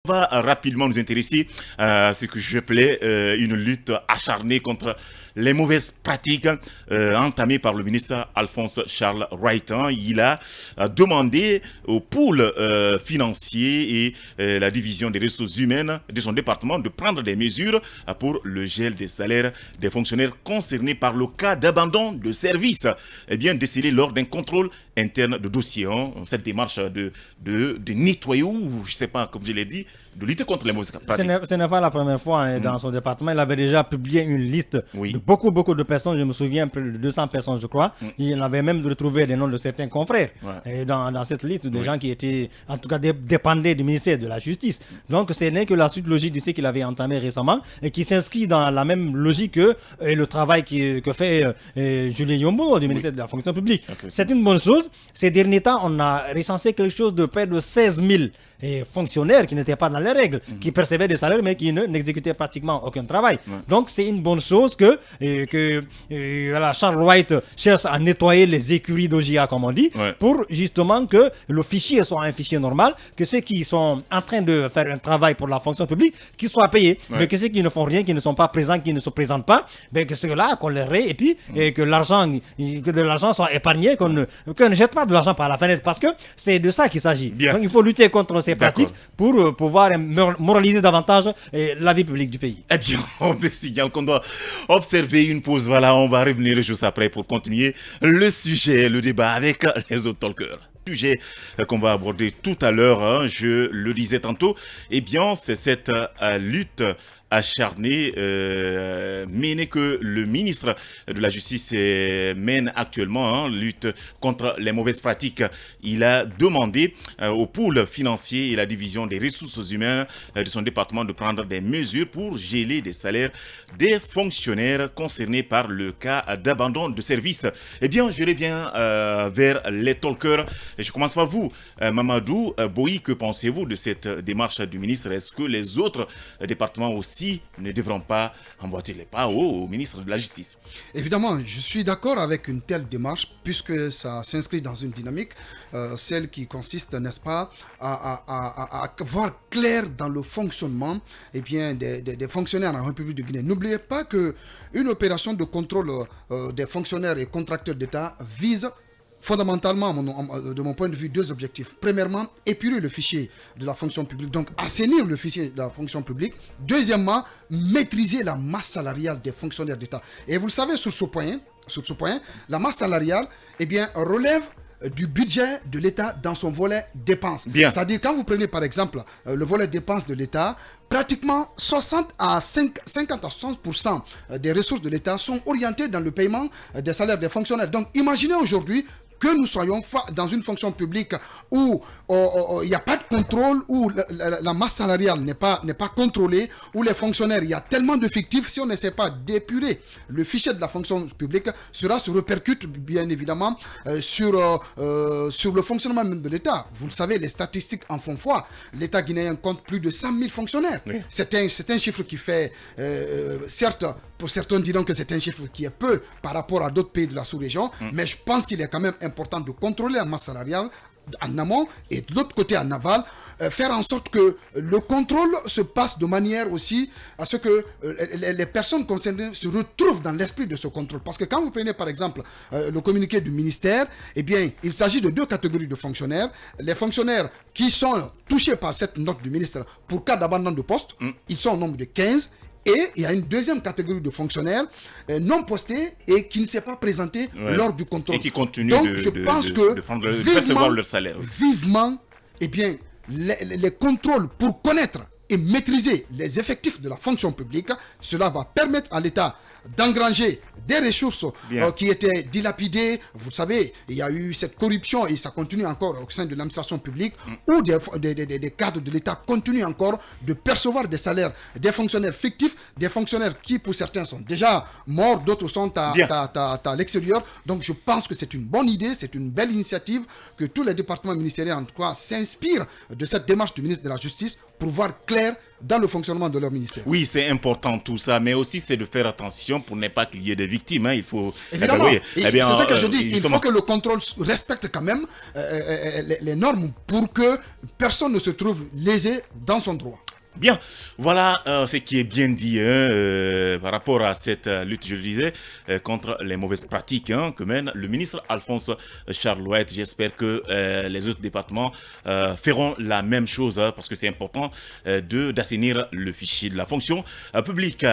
va rapidement nous intéresser à ce que je plais, une lutte acharnée contre les mauvaises pratiques entamées par le ministre Alphonse Charles Wright. Il a demandé au pôle financier et la division des ressources humaines de son département de prendre des mesures pour le gel des salaires des fonctionnaires concernés par le cas d'abandon de service, décelé lors d'un contrôle interne de dossier. Cette démarche de nettoyer, ou je ne sais pas, comme je l'ai dit, de lutter contre les mauvaises pratiques. Ce n'est pas la première fois dans son département. Il avait déjà publié une liste de beaucoup de personnes. Je me souviens, plus de 200 personnes, je crois. Il avait même retrouvé des noms de certains confrères dans cette liste de gens qui étaient, en tout cas, dépendaient du ministère de la Justice. Donc, ce n'est que la suite logique de ce qu'il avait entamé récemment et qui s'inscrit dans la même logique que le travail que fait Julien Yombo du ministère de la Fonction publique. C'est une bonne chose. Ces derniers temps, on a recensé quelque chose de près de 16 000 fonctionnaires qui n'étaient pas dans les règles, qui percevaient des salaires mais qui n'exécutaient pratiquement aucun travail. Donc c'est une bonne chose que Charles Wright cherche à nettoyer les écuries d'OJA, comme on dit, pour justement que le fichier soit un fichier normal, que ceux qui sont en train de faire un travail pour la fonction publique, qu'ils soient payés, mais que ceux qui ne font rien, qui ne sont pas présents, qui ne se présentent pas, que ceux-là, qu'on les raye, et puis que de l'argent soit épargné, qu'on ne jette pas de l'argent par la fenêtre, parce que c'est de ça qu'il s'agit. Donc il faut lutter contre ces pratiques pour pouvoir moraliser davantage la vie publique du pays. Eh bien, on peut signaler qu'on doit observer une pause. Voilà, on va revenir juste après pour continuer le sujet, le débat avec les autres talkers. Sujet qu'on va aborder tout à l'heure, je le disais tantôt, c'est cette lutte acharnée menée que le ministre de la Justice mène actuellement, lutte contre les mauvaises pratiques. Il a demandé au pôle financier et la division des ressources humaines de son département de prendre des mesures pour geler des salaires des fonctionnaires concernés par le cas d'abandon de service. Je reviens vers les talkers. Et je commence par vous, Mamadou Boyi. Que pensez-vous de cette démarche du ministre? Est-ce que les autres départements aussi ne devront pas emboîter les pas au ministre de la Justice? Évidemment, je suis d'accord avec une telle démarche puisque ça s'inscrit dans une dynamique, celle qui consiste, n'est-ce pas, à voir clair dans le fonctionnement des fonctionnaires en République de Guinée. N'oubliez pas qu'une opération de contrôle des fonctionnaires et contracteurs d'État vise fondamentalement, de mon point de vue, deux objectifs. Premièrement, épurer le fichier de la fonction publique, donc assainir le fichier de la fonction publique. Deuxièmement, maîtriser la masse salariale des fonctionnaires d'État. Et vous le savez, sur ce point, la masse salariale relève du budget de l'État dans son volet dépenses. C'est-à-dire, quand vous prenez par exemple le volet dépenses de l'État, pratiquement 50 à 60% des ressources de l'État sont orientées dans le paiement des salaires des fonctionnaires. Donc, imaginez aujourd'hui que nous soyons dans une fonction publique où il n'y a pas de contrôle, où la masse salariale n'est pas contrôlée, où les fonctionnaires, il y a tellement de fictifs, si on n'essaie pas d'épurer le fichier de la fonction publique, cela se répercute bien évidemment sur le fonctionnement même de l'État. Vous le savez, les statistiques en font foi. L'État guinéen compte plus de 100 000 fonctionnaires. Oui. C'est un chiffre qui fait, certes, pour certains diront que c'est un chiffre qui est peu par rapport à d'autres pays de la sous-région, mais je pense qu'il est quand même important de contrôler la masse salariale en amont et de l'autre côté en aval, faire en sorte que le contrôle se passe de manière aussi à ce que les personnes concernées se retrouvent dans l'esprit de ce contrôle. Parce que quand vous prenez par exemple le communiqué du ministère, il s'agit de deux catégories de fonctionnaires. Les fonctionnaires qui sont touchés par cette note du ministre pour cas d'abandon de poste, ils sont au nombre de 15. Et il y a une deuxième catégorie de fonctionnaires non postés et qui ne s'est pas présenté lors du contrôle. Et qui continuent de recevoir leur salaire. Vivement, les contrôles pour connaître et maîtriser les effectifs de la fonction publique, cela va permettre à l'État d'engranger des ressources qui étaient dilapidées. Vous savez, il y a eu cette corruption et ça continue encore au sein de l'administration publique où des cadres de l'État continuent encore de percevoir des salaires des fonctionnaires fictifs, des fonctionnaires qui pour certains sont déjà morts, d'autres sont à l'extérieur. Donc je pense que c'est une bonne idée, c'est une belle initiative, que tous les départements ministériels en tout cas s'inspirent de cette démarche du ministre de la Justice pour voir clair clairs dans le fonctionnement de leur ministère. Oui, c'est important tout ça, mais aussi c'est de faire attention pour ne pas qu'il y ait des victimes. Hein. Il faut... Évidemment, c'est ce que je dis. Justement. Il faut que le contrôle respecte quand même les normes pour que personne ne se trouve lésé dans son droit. Bien, voilà ce qui est bien dit par rapport à cette lutte, je le disais, contre les mauvaises pratiques que mène le ministre Alphonse Charles Oued. J'espère que les autres départements feront la même chose parce que c'est important d'assainir le fichier de la fonction publique.